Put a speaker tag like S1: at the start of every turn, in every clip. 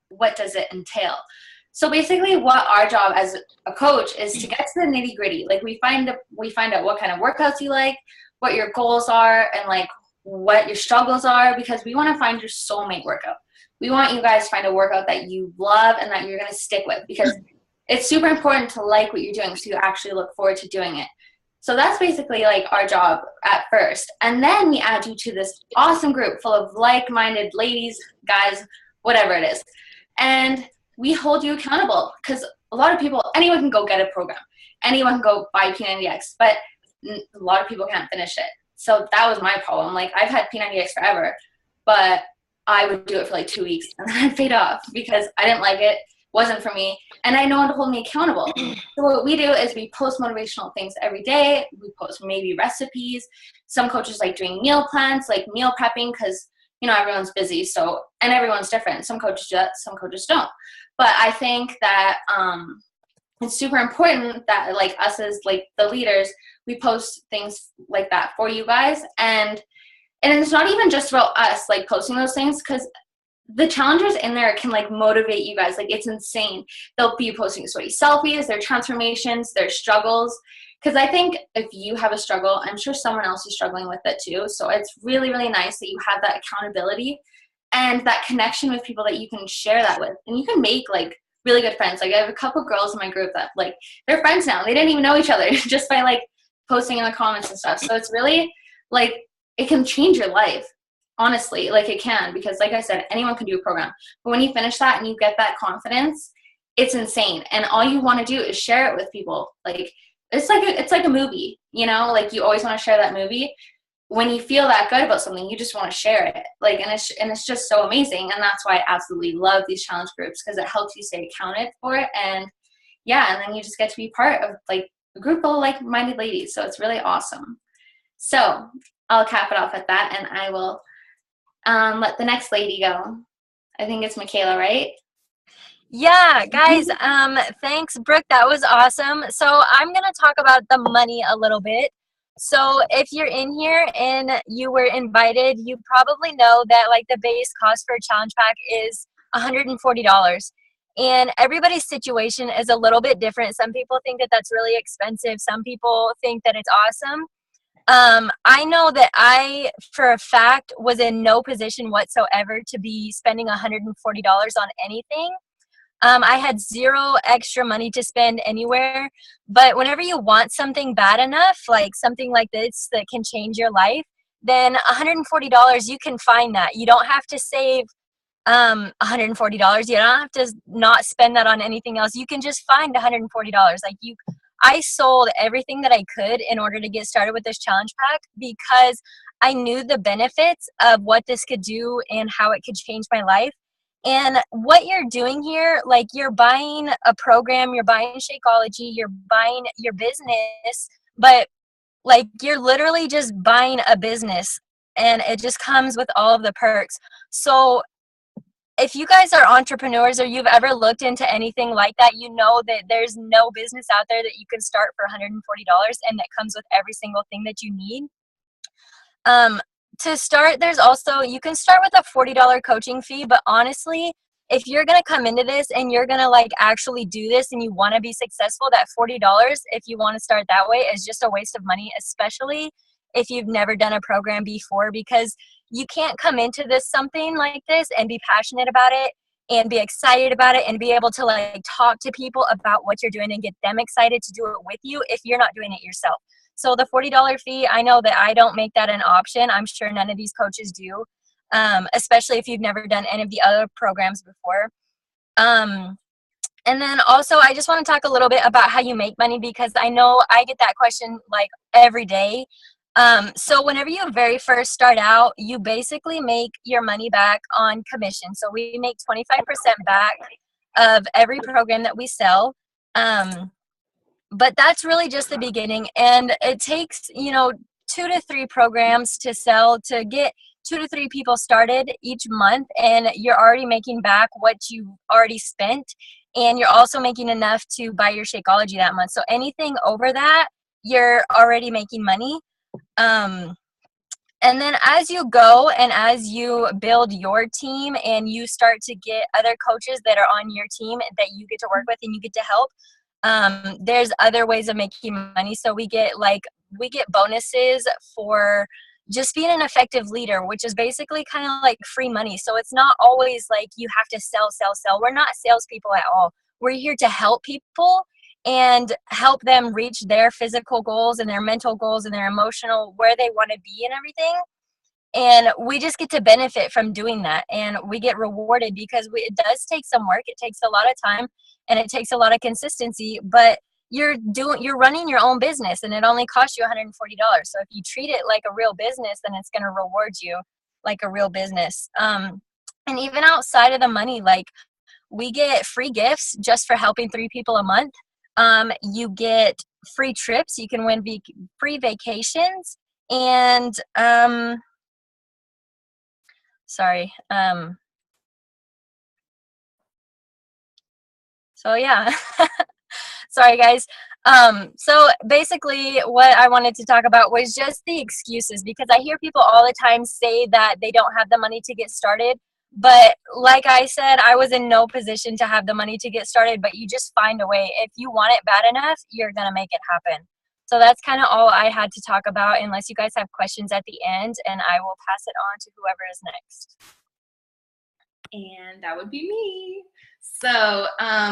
S1: what does it entail? So basically what our job as a coach is to get to the nitty gritty. Like we find out what kind of workouts you like, what your goals are, and like what your struggles are, because we want to find your soulmate workout. We want you guys to find a workout that you love and that you're going to stick with, because it's super important to like what you're doing so you actually look forward to doing it. So that's basically like our job at first. And then we add you to this awesome group full of like-minded ladies, guys, whatever it is. And we hold you accountable, because a lot of people, anyone can go get a program. Anyone can go buy P90X, but a lot of people can't finish it. So that was my problem. Like I've had P90X forever, but I would do it for like 2 weeks and then I'd fade off because I didn't like it. Wasn't for me, and I know one to hold me accountable. So what we do is we post motivational things every day. We post maybe recipes. Some coaches like doing meal plans, like meal prepping, because you know everyone's busy, so, and everyone's different. Some coaches do that, some coaches don't. But I think that it's super important that like us as like the leaders, we post things like that for you guys, and it's not even just about us like posting those things, because the challengers in there can like motivate you guys. Like it's insane. They'll be posting sweaty selfies, their transformations, their struggles. Because I think if you have a struggle, I'm sure someone else is struggling with it too. So it's really, really nice that you have that accountability and that connection with people that you can share that with. And you can make like really good friends. Like I have a couple girls in my group that like they're friends now. They didn't even know each other just by like posting in the comments and stuff. So it's really like it can change your life. Honestly, like it can, because like I said, anyone can do a program. But when you finish that and you get that confidence, it's insane. And all you want to do is share it with people. Like it's like a movie, you know, like you always want to share that movie. When you feel that good about something, you just want to share it. Like, and it's just so amazing. And that's why I absolutely love these challenge groups, because it helps you stay accounted for it. And yeah, and then you just get to be part of like a group of like-minded ladies. So it's really awesome. So I'll cap it off at that, and I will let the next lady go. I think it's Michaela, right?
S2: Yeah, guys, thanks, Brooke. That was awesome. So I'm going to talk about the money a little bit. So if you're in here and you were invited, you probably know that like the base cost for a challenge pack is $140. And everybody's situation is a little bit different. Some people think that that's really expensive. Some people think that it's awesome. I know that I, for a fact, was in no position whatsoever to be spending $140 on anything. I had zero extra money to spend anywhere, but whenever you want something bad enough, like something like this that can change your life, then $140, you can find that. You don't have to save $140. You don't have to not spend that on anything else. You can just find $140. I sold everything that I could in order to get started with this challenge pack, because I knew the benefits of what this could do and how it could change my life. And what you're doing here, like you're buying a program, you're buying Shakeology, you're buying your business, but like you're literally just buying a business, and it just comes with all of the perks. So if you guys are entrepreneurs or you've ever looked into anything like that, you know that there's no business out there that you can start for $140 and that comes with every single thing that you need. To start, there's also, you can start with a $40 coaching fee, but honestly, if you're going to come into this and you're going to like actually do this and you want to be successful, that $40, if you want to start that way, is just a waste of money, especially if you've never done a program before, because you can't come into this something like this and be passionate about it and be excited about it and be able to like talk to people about what you're doing and get them excited to do it with you if you're not doing it yourself. So the $40 fee, I know that I don't make that an option. I'm sure none of these coaches do, especially if you've never done any of the other programs before. And then also, I just want to talk a little bit about how you make money, because I know I get that question like every day. So whenever you very first start out, you basically make your money back on commission. So we make 25% back of every program that we sell. But that's really just the beginning. And it takes, 2 to 3 programs to sell to get 2 to 3 people started each month. And you're already making back what you already spent. And you're also making enough to buy your Shakeology that month. So anything over that, you're already making money. And And then as you go and as you build your team and you start to get other coaches that are on your team that you get to work with and you get to help, there's other ways of making money. So we get bonuses for just being an effective leader, which is basically kind of like free money. So it's not always like you have to sell. We're not salespeople at all. We're here to help people and help them reach their physical goals and their mental goals and their emotional, where they want to be and everything. And we just get to benefit from doing that. And we get rewarded because it does take some work. It takes a lot of time and it takes a lot of consistency, but you're running your own business and it only costs you $140. So if you treat it like a real business, then it's going to reward you like a real business. And even outside of the money, like we get free gifts just for helping 3 people a month. You get free trips. You can win free vacations. And so yeah. Sorry, guys. So basically what I wanted to talk about was just the excuses, because I hear people all the time say that they don't have the money to get started. But like I said, I was in no position to have the money to get started, but you just find a way. If you want it bad enough, you're going to make it happen. So that's kind of all I had to talk about, unless you guys have questions at the end, and I will pass it on to whoever is next.
S3: And that would be me. So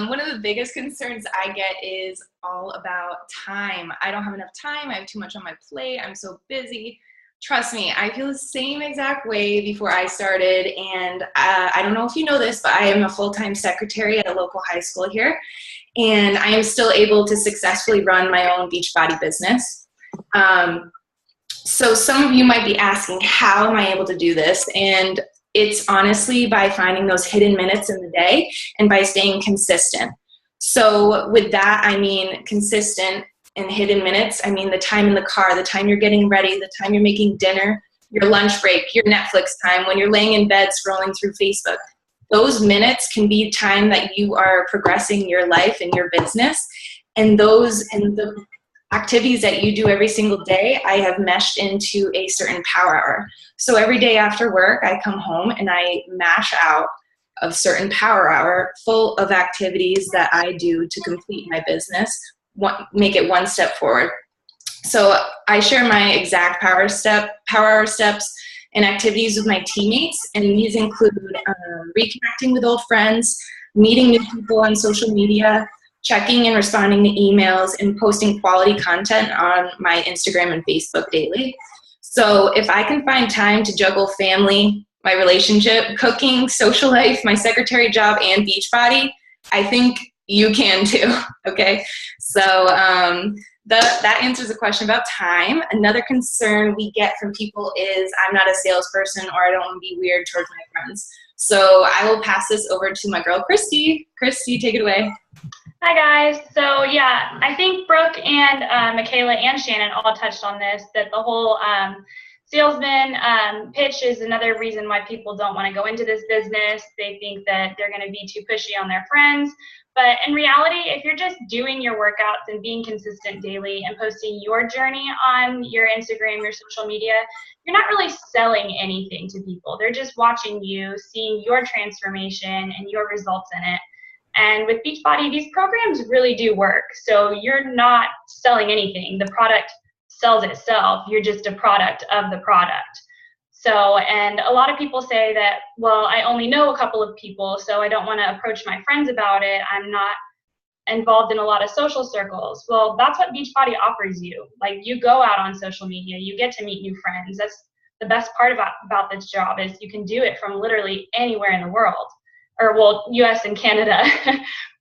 S3: one of the biggest concerns I get is all about time. I don't have enough time. I have too much on my plate. I'm so busy. Trust me, I feel the same exact way before I started. And I don't know if you know this, but I am a full-time secretary at a local high school here. And I am still able to successfully run my own Beachbody business. So some of you might be asking, how am I able to do this? And it's honestly by finding those hidden minutes in the day and by staying consistent. So with that, I mean consistent and hidden minutes. I mean the time in the car, the time you're getting ready, the time you're making dinner, your lunch break, your Netflix time, when you're laying in bed scrolling through Facebook. Those minutes can be time that you are progressing your life and your business. And the activities that you do every single day, I have meshed into a certain power hour. So every day after work, I come home and I mash out a certain power hour full of activities that I do to complete my business, make it one step forward. So I share my exact power hour steps and activities with my teammates, and these include reconnecting with old friends, meeting new people on social media, checking and responding to emails, and posting quality content on my Instagram and Facebook daily. So if I can find time to juggle family, my relationship, cooking, social life, my secretary job, and Beachbody, I think you can too, okay? So that answers the question about time. Another concern we get from people is I'm not a salesperson, or I don't want to be weird towards my friends. So I will pass this over to my girl, Christy. Christy, take it away.
S4: Hi guys. So yeah, I think Brooke and Michaela and Shannon all touched on this, that the whole salesman pitch is another reason why people don't want to go into this business. They think that they're going to be too pushy on their friends. But in reality, if you're just doing your workouts and being consistent daily and posting your journey on your Instagram, your social media, you're not really selling anything to people. They're just watching you, seeing your transformation and your results in it. And with Beachbody, these programs really do work. So you're not selling anything. The product sells itself. You're just a product of the product. So, and a lot of people say that, well, I only know a couple of people, so I don't want to approach my friends about it. I'm not involved in a lot of social circles. Well, that's what Beachbody offers you. Like, you go out on social media, you get to meet new friends. That's the best part about this job, is you can do it from literally anywhere in the world. Or, well, US and Canada,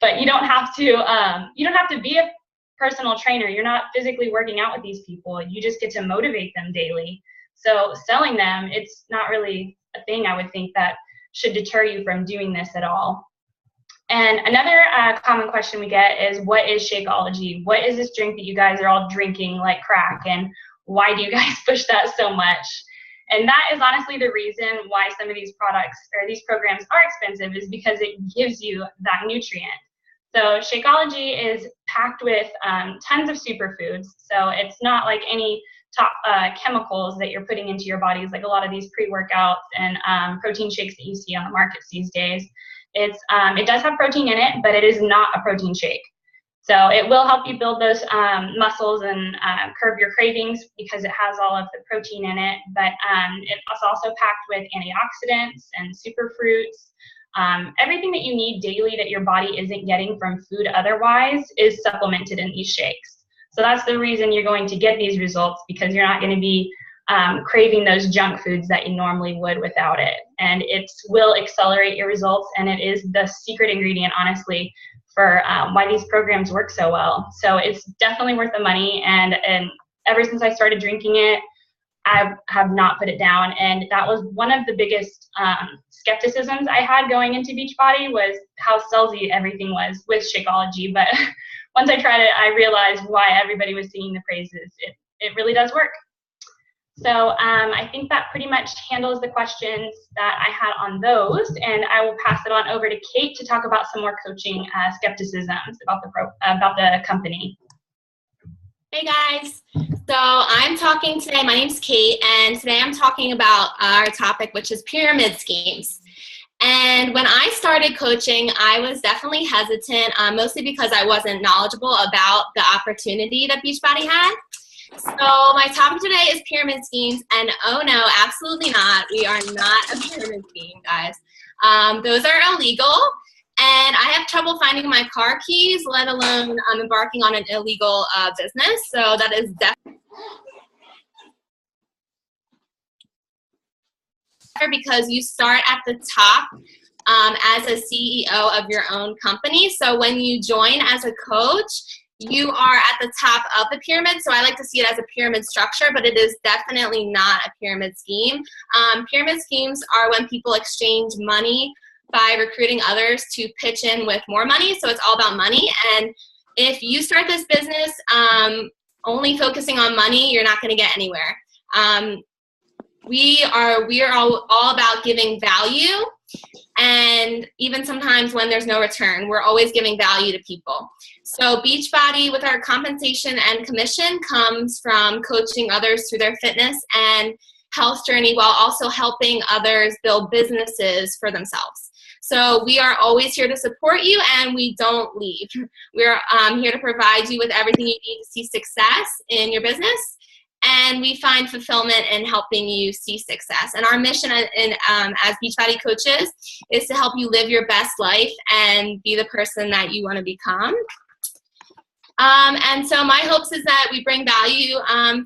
S4: but you don't have to be a personal trainer. You're not physically working out with these people. You just get to motivate them daily. So selling them, it's not really a thing, I would think, that should deter you from doing this at all. And another common question we get is, what is Shakeology? What is this drink that you guys are all drinking like crack? And why do you guys push that so much? And that is honestly the reason why some of these products or these programs are expensive, is because it gives you that nutrient. So Shakeology is packed with tons of superfoods. So it's not like any chemicals that you're putting into your bodies, like a lot of these pre-workouts and protein shakes that you see on the markets these days. It does have protein in it, but it is not a protein shake. So it will help you build those muscles and curb your cravings because it has all of the protein in it. But it's also packed with antioxidants and superfruits. Everything that you need daily that your body isn't getting from food otherwise is supplemented in these shakes. So that's the reason you're going to get these results, because you're not going to be craving those junk foods that you normally would without it. And it will accelerate your results, and it is the secret ingredient, honestly, for why these programs work so well. So it's definitely worth the money, and ever since I started drinking it, I have not put it down. And that was one of the biggest skepticisms I had going into Beachbody, was how salesy everything was with Shakeology. But once I tried it, I realized why everybody was singing the praises. It really does work. So I think that pretty much handles the questions that I had on those, and I will pass it on over to Kate to talk about some more coaching skepticisms about the company.
S5: Hey guys, so I'm talking today, my name's Kate, and today I'm talking about our topic, which is pyramid schemes. And when I started coaching, I was definitely hesitant, mostly because I wasn't knowledgeable about the opportunity that Beachbody had. So my topic today is pyramid schemes, and oh no, absolutely not. We are not a pyramid scheme, guys. Those are illegal, and I have trouble finding my car keys, let alone embarking on an illegal business. So that is definitely because you start at the top as a CEO of your own company. So when you join as a coach, you are at the top of the pyramid. So I like to see it as a pyramid structure, but it is definitely not a pyramid scheme. Pyramid schemes are when people exchange money by recruiting others to pitch in with more money. So it's all about money. And if you start this business only focusing on money, you're not going to get anywhere. We are all about giving value. And even sometimes when there's no return, we're always giving value to people. So Beachbody, with our compensation and commission, comes from coaching others through their fitness and health journey while also helping others build businesses for themselves. So we are always here to support you, and we don't leave. We're here to provide you with everything you need to see success in your business. And we find fulfillment in helping you see success. And our mission as Beachbody coaches is to help you live your best life and be the person that you want to become. And so my hopes is that we bring value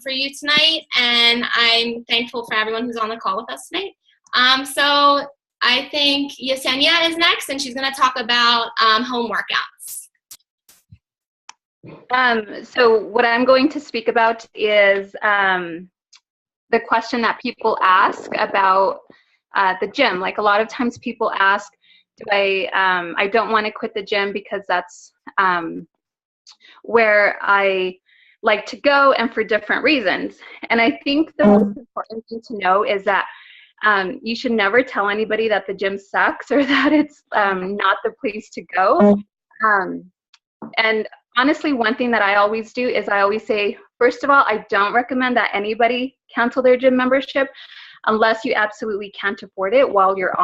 S5: for you tonight. And I'm thankful for everyone who's on the call with us tonight. So I think Yesenia is next, and she's going to talk about home workouts.
S6: So what I'm going to speak about is the question that people ask about the gym. Like a lot of times people ask, I don't want to quit the gym because that's where I like to go and for different reasons. And I think the most important thing to know is that you should never tell anybody that the gym sucks or that it's not the place to go. And honestly, one thing that I always do is I always say, first of all, I don't recommend that anybody cancel their gym membership unless you absolutely can't afford it while you're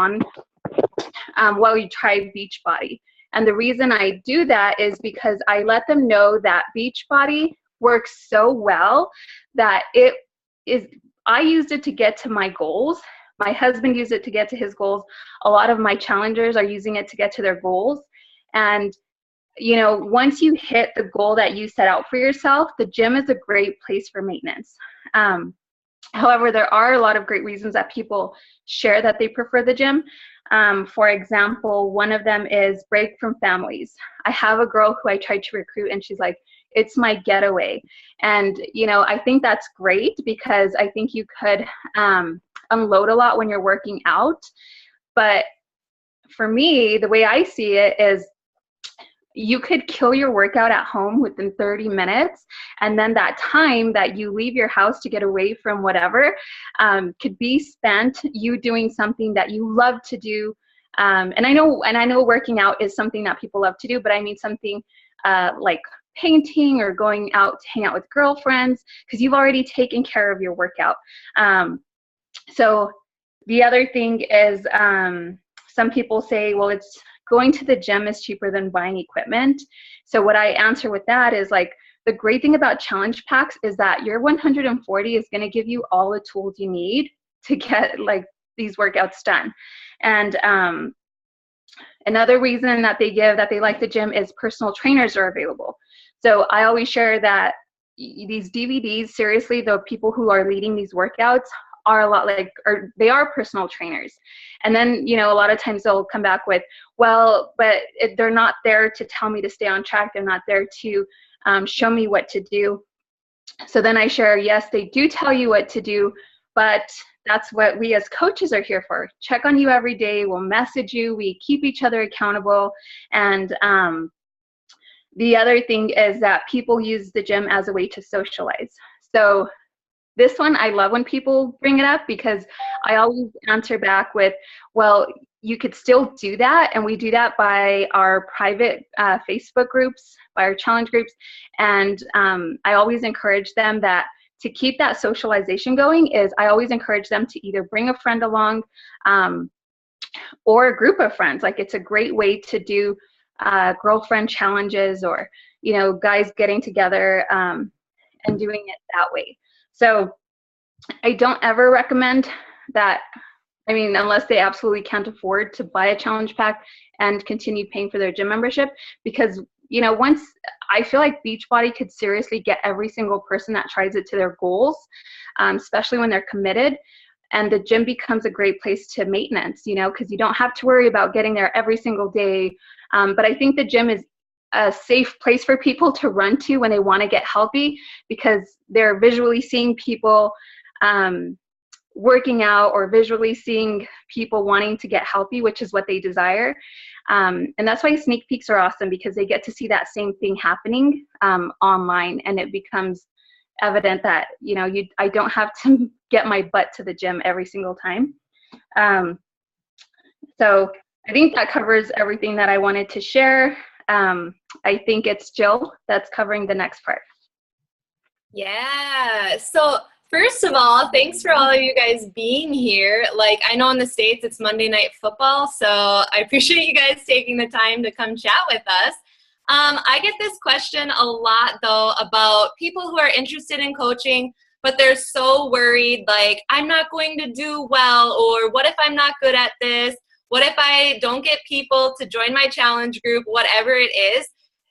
S6: while you try Beachbody. And the reason I do that is because I let them know that Beachbody works so well that I used it to get to my goals. My husband used it to get to his goals. A lot of my challengers are using it to get to their goals. And you know, once you hit the goal that you set out for yourself, the gym is a great place for maintenance. However, there are a lot of great reasons that people share that they prefer the gym. For example, one of them is break from families. I have a girl who I tried to recruit, and she's like, it's my getaway. And, you know, I think that's great because I think you could unload a lot when you're working out. But for me, the way I see it is, you could kill your workout at home within 30 minutes. And then that time that you leave your house to get away from whatever could be spent you doing something that you love to do. And I know working out is something that people love to do, but I mean something like painting or going out to hang out with girlfriends, because you've already taken care of your workout. So the other thing is, some people say, well, it's going to the gym is cheaper than buying equipment. So what I answer with that is, like, the great thing about challenge packs is that your 140 is going to give you all the tools you need to get like these workouts done. And another reason that they like the gym is personal trainers are available. So I always share that these DVDs, seriously, the people who are leading these workouts are a lot like, or they are personal trainers. And then, you know, a lot of times they'll come back with, well, but they're not there to tell me to stay on track. They're not there to show me what to do. So then I share, yes, they do tell you what to do, but that's what we as coaches are here for. Check on you every day. We'll message you. We keep each other accountable. And the other thing is that people use the gym as a way to socialize. So this one, I love when people bring it up, because I always answer back with, well, you could still do that. And we do that by our private Facebook groups, by our challenge groups. And I always encourage them that to keep that socialization going is I always encourage them to either bring a friend along or a group of friends. Like, it's a great way to do girlfriend challenges, or, you know, guys getting together and doing it that way. So I don't ever recommend that. I mean, unless they absolutely can't afford to buy a challenge pack and continue paying for their gym membership, because, you know, once I feel like Beachbody could seriously get every single person that tries it to their goals, especially when they're committed. And the gym becomes a great place to maintenance, you know, because you don't have to worry about getting there every single day. But I think the gym is a safe place for people to run to when they want to get healthy, because they're visually seeing people working out, or visually seeing people wanting to get healthy, which is what they desire. And that's why sneak peeks are awesome, because they get to see that same thing happening online, and it becomes evident that, you know, I don't have to get my butt to the gym every single time. So I think that covers everything that I wanted to share. I think it's Jill that's covering the next part.
S2: Yeah. So first of all, thanks for all of you guys being here. Like, I know in the States it's Monday Night Football, so I appreciate you guys taking the time to come chat with us. I get this question a lot, though, about people who are interested in coaching, but they're so worried, like, I'm not going to do well, or what if I'm not good at this? What if I don't get people to join my challenge group, whatever it is?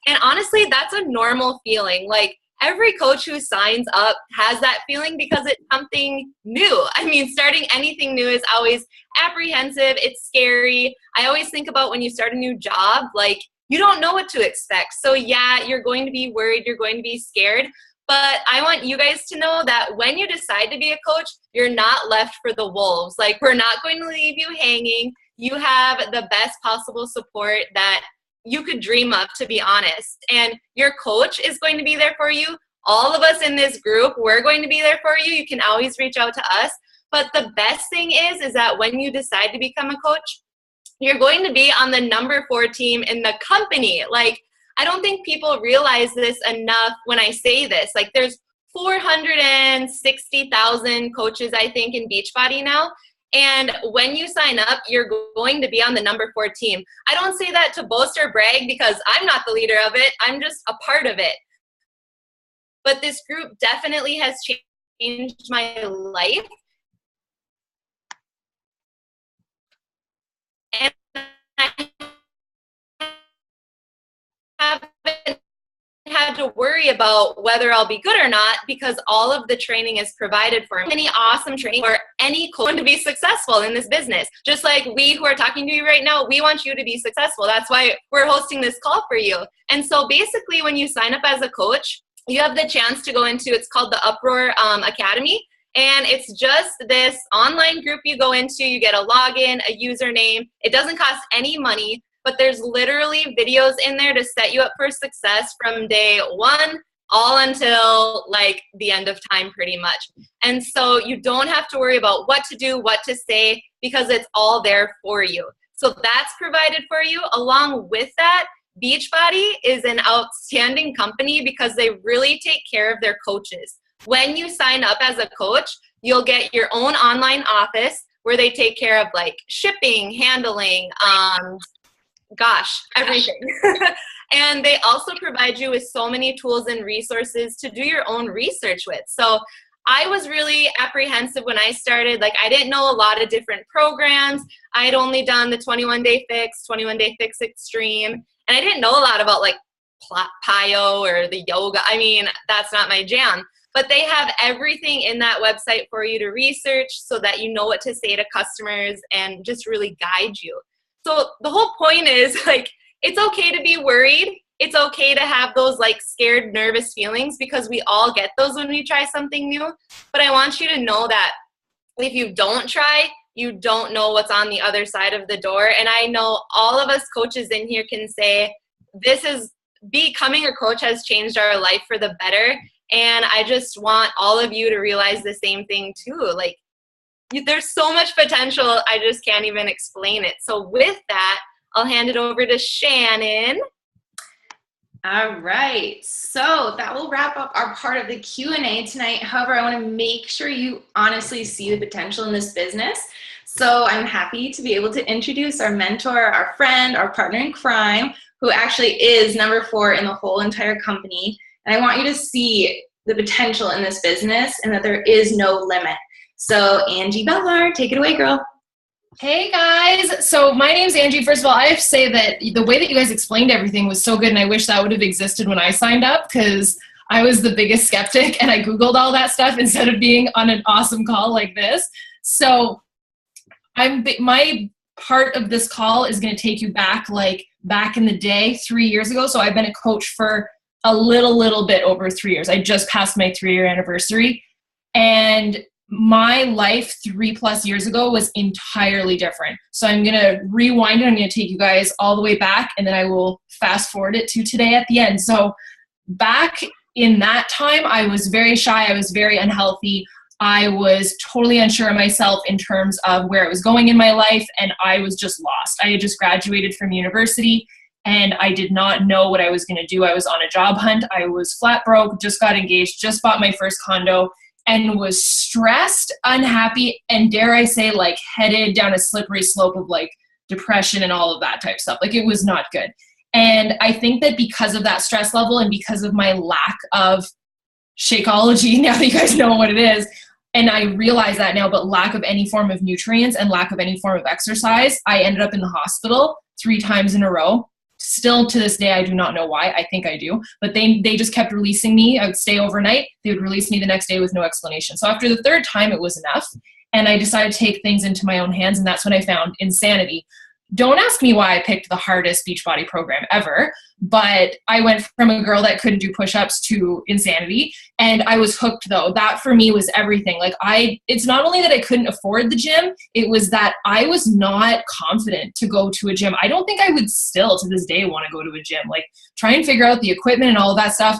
S2: And honestly, that's a normal feeling. Like, every coach who signs up has that feeling, because it's something new. I mean, starting anything new is always apprehensive. It's scary. I always think about when you start a new job, like, you don't know what to expect. So yeah, you're going to be worried. You're going to be scared. But I want you guys to know that when you decide to be a coach, you're not left for the wolves. Like, we're not going to leave you hanging. You have the best possible support that you could dream of, to be honest. And your coach is going to be there for you. All of us in this group, we're going to be there for you. You can always reach out to us. But the best thing is that when you decide to become a coach, you're going to be on the number 4 team in the company. Like, I don't think people realize this enough when I say this. Like, there's 460,000 coaches, I think, in Beachbody now. And when you sign up, you're going to be on the number 4 team. I don't say that to boast or brag, because I'm not the leader of it. I'm just a part of it. But this group definitely has changed my life. And I haven't had to worry about whether I'll be good or not, because all of the training is provided for me. Any awesome training for any coach to be successful in this business. Just like we who are talking to you right now, we want you to be successful. That's why we're hosting this call for you. And so basically, when you sign up as a coach, you have the chance to go into, it's called the Uproar Academy. And it's just this online group you go into. You get a login, a username. It doesn't cost any money, but there's literally videos in there to set you up for success from day 1 all until like the end of time, pretty much. And so you don't have to worry about what to do, what to say, because it's all there for you. So that's provided for you. Along with that,
S5: Beachbody is an outstanding company because they really take care of their coaches. When you sign up as a coach, you'll get your own online office where they take care of like shipping, handling, everything. And they also provide you with so many tools and resources to do your own research with. So I was really apprehensive when I started. Like, I didn't know a lot of different programs. I had only done the 21-day fix, 21-day fix extreme, and I didn't know a lot about like PIO or the yoga. I mean, that's not my jam. But they have everything in that website for you to research so that you know what to say to customers and just really guide you. So the whole point is, like, it's okay to be worried. It's okay to have those like scared, nervous feelings because we all get those when we try something new. But I want you to know that if you don't try, you don't know what's on the other side of the door. And I know all of us coaches in here can say, becoming a coach has changed our life for the better. And I just want all of you to realize the same thing too. Like, there's so much potential, I just can't even explain it. So with that, I'll hand it over to Shannon.
S3: All right, so that will wrap up our part of the Q&A tonight. However, I want to make sure you honestly see the potential in this business. So I'm happy to be able to introduce our mentor, our friend, our partner in crime, who actually is number 4 in the whole entire company. And I want you to see the potential in this business and that there is no limit. So Angie Bellar, take it away, girl.
S7: Hey guys, so my name's Angie. First of all, I have to say that the way that you guys explained everything was so good, and I wish that would have existed when I signed up, because I was the biggest skeptic and I Googled all that stuff instead of being on an awesome call like this. So my part of this call is going to take you back in the day, 3 years ago. So I've been a coach for a little bit over 3 years. I just passed my 3-year anniversary, and my life 3+ years ago was entirely different. So I'm going to rewind it. I'm going to take you guys all the way back, and then I will fast forward it to today at the end. So back in that time, I was very shy. I was very unhealthy. I was totally unsure of myself in terms of where it was going in my life, and I was just lost. I had just graduated from university, and I did not know what I was going to do. I was on a job hunt. I was flat broke, just got engaged, just bought my first condo, and was stressed, unhappy, and dare I say, like, headed down a slippery slope of like depression and all of that type of stuff. Like, it was not good. And I think that because of that stress level and because of my lack of Shakeology, now that you guys know what it is, and I realize that now, but lack of any form of nutrients and lack of any form of exercise, I ended up in the hospital 3 times in a row. Still to this day, I do not know why. I think I do. But they just kept releasing me. I would stay overnight. They would release me the next day with no explanation. So after the 3rd time, it was enough. And I decided to take things into my own hands. And that's when I found Insanity. Don't ask me why I picked the hardest Beachbody program ever. But I went from a girl that couldn't do push-ups to Insanity. And I was hooked, though. That for me was everything. Like, it's not only that I couldn't afford the gym, it was that I was not confident to go to a gym. I don't think I would still to this day want to go to a gym. Like, try and figure out the equipment and all of that stuff.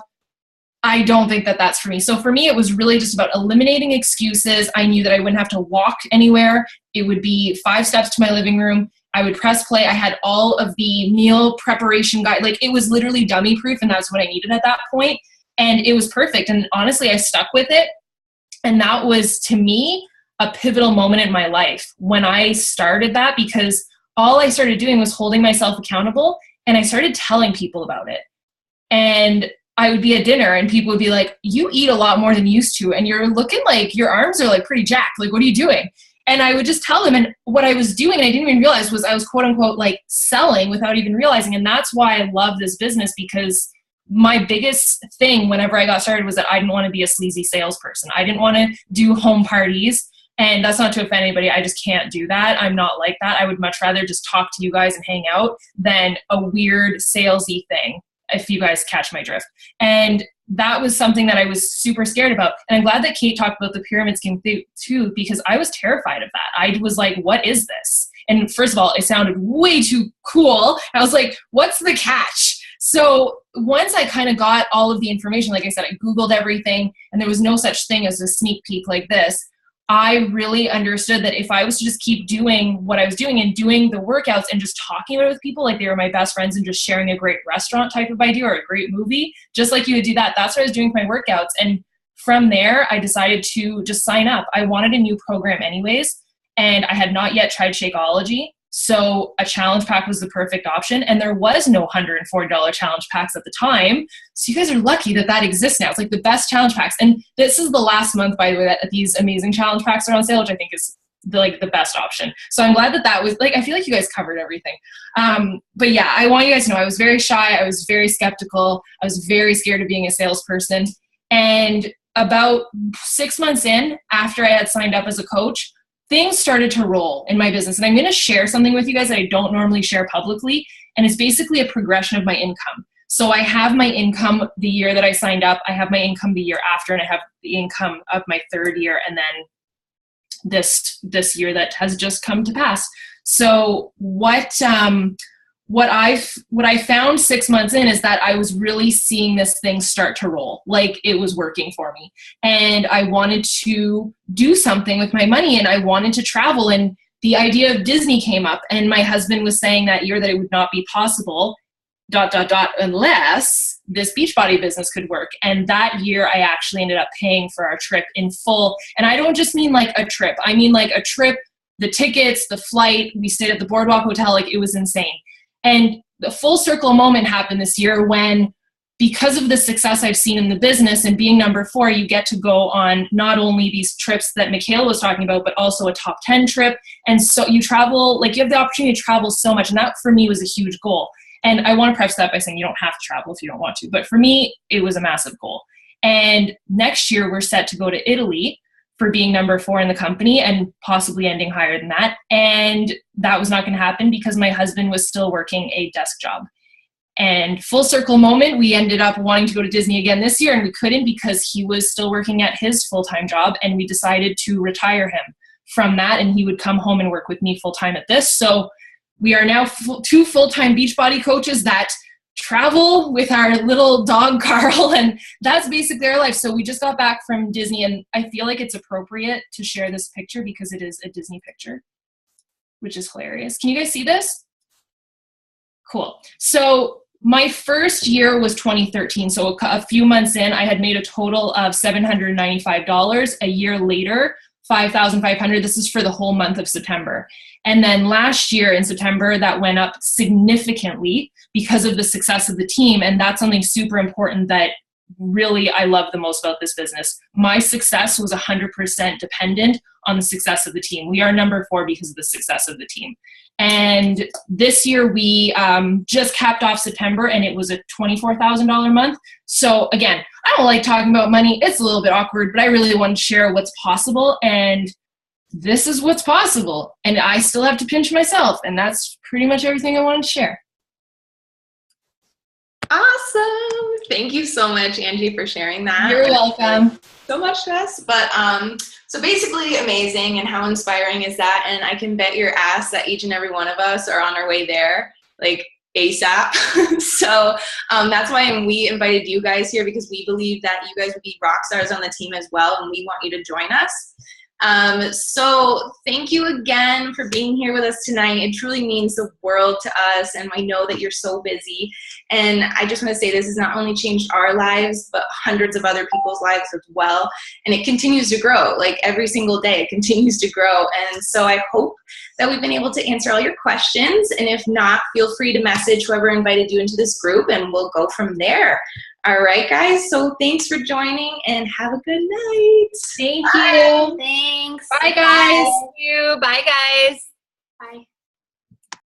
S7: I don't think that that's for me. So for me, it was really just about eliminating excuses. I knew that I wouldn't have to walk anywhere. It would be 5 steps to my living room. I would press play. I had all of the meal preparation guide. Like, it was literally dummy proof, and that's what I needed at that point. And it was perfect. And honestly, I stuck with it. And that was, to me, a pivotal moment in my life when I started that, because all I started doing was holding myself accountable, and I started telling people about it. And I would be at dinner and people would be like, you eat a lot more than you used to, and you're looking like your arms are like pretty jacked. Like, what are you doing? And I would just tell them, and what I was doing, and I didn't even realize, was I was quote unquote like selling without even realizing. And that's why I love this business, because my biggest thing whenever I got started was that I didn't want to be a sleazy salesperson. I didn't want to do home parties. And that's not to offend anybody. I just can't do that. I'm not like that. I would much rather just talk to you guys and hang out than a weird salesy thing, if you guys catch my drift. And that was something that I was super scared about. And I'm glad that Kate talked about the pyramid scheme too, because I was terrified of that. I was like, what is this? And first of all, it sounded way too cool. I was like, what's the catch? So once I kind of got all of the information, like I said, I Googled everything, and there was no such thing as a sneak peek like this. I really understood that if I was to just keep doing what I was doing and doing the workouts and just talking about it with people like they were my best friends and just sharing a great restaurant type of idea or a great movie, just like you would do that, that's what I was doing for my workouts. And from there, I decided to just sign up. I wanted a new program anyways, and I had not yet tried Shakeology. So a challenge pack was the perfect option. And there was no $140 challenge packs at the time. So you guys are lucky that that exists now. It's like the best challenge packs. And this is the last month, by the way, that these amazing challenge packs are on sale, which I think is the best option. So I'm glad that that was I feel like you guys covered everything. But yeah, I want you guys to know I was very shy. I was very skeptical. I was very scared of being a salesperson. And about 6 months in, after I had signed up as a coach, things started to roll in my business. And I'm going to share something with you guys that I don't normally share publicly. And it's basically a progression of my income. So I have my income the year that I signed up. I have my income the year after, and I have the income of my third year. And then this year that has just come to pass. So what I found 6 months in is that I was really seeing this thing start to roll, like it was working for me. And I wanted to do something with my money, and I wanted to travel. And the idea of Disney came up, and my husband was saying that year that it would not be possible, ... unless this Beachbody business could work. And that year I actually ended up paying for our trip in full. And I don't just mean like a trip. I mean like a trip, the tickets, the flight, we stayed at the Boardwalk Hotel, like it was insane. And the full circle moment happened this year when, because of the success I've seen in the business and being number 4, you get to go on not only these trips that Michaela was talking about, but also a top 10 trip. And so you travel, like you have the opportunity to travel so much. And that for me was a huge goal. And I want to preface that by saying you don't have to travel if you don't want to. But for me, it was a massive goal. And next year we're set to go to Italy for being number 4 in the company and possibly ending higher than that. And that was not going to happen because my husband was still working a desk job. And full circle moment, we ended up wanting to go to Disney again this year, and we couldn't because he was still working at his full-time job, and we decided to retire him from that, and he would come home and work with me full-time at this. So we are now 2 full-time Beachbody coaches that travel with our little dog Carl, and that's basically our life. So we just got back from Disney, and I feel like it's appropriate to share this picture because it is a Disney picture, which is hilarious. Can you guys see this? Cool. So my first year was 2013. So a few months in, I had made a total of $795. A year later, $5,500. This is for the whole month of September. And then last year in September, that went up significantly because of the success of the team. And that's something super important that really I love the most about this business. My success was 100% dependent on the success of the team. We are number 4 because of the success of the team. And this year we just capped off September, and it was a $24,000 month. So again, I don't like talking about money. It's a little bit awkward, but I really want to share what's possible. And this is what's possible. And I still have to pinch myself. And that's pretty much everything I wanted to share.
S3: Awesome. Thank you so much, Angie, for sharing that.
S7: You're welcome.
S3: So much, Jess. But so basically amazing, and how inspiring is that? And I can bet your ass that each and every one of us are on our way there, like ASAP. So that's why we invited you guys here, because we believe that you guys would be rock stars on the team as well, and we want you to join us. So thank you again for being here with us tonight. It truly means the world to us, and I know that you're so busy. And I just want to say this has not only changed our lives, but hundreds of other people's lives as well. And it continues to grow, like every single day it continues to grow. And so I hope that we've been able to answer all your questions. And if not, feel free to message whoever invited you into this group, and we'll go from there. All right, guys. So thanks for joining, and have a good night.
S7: Thank
S1: Bye.
S7: you.
S1: Thanks.
S7: Bye, guys.
S2: Thank you. Bye, guys.
S3: Bye.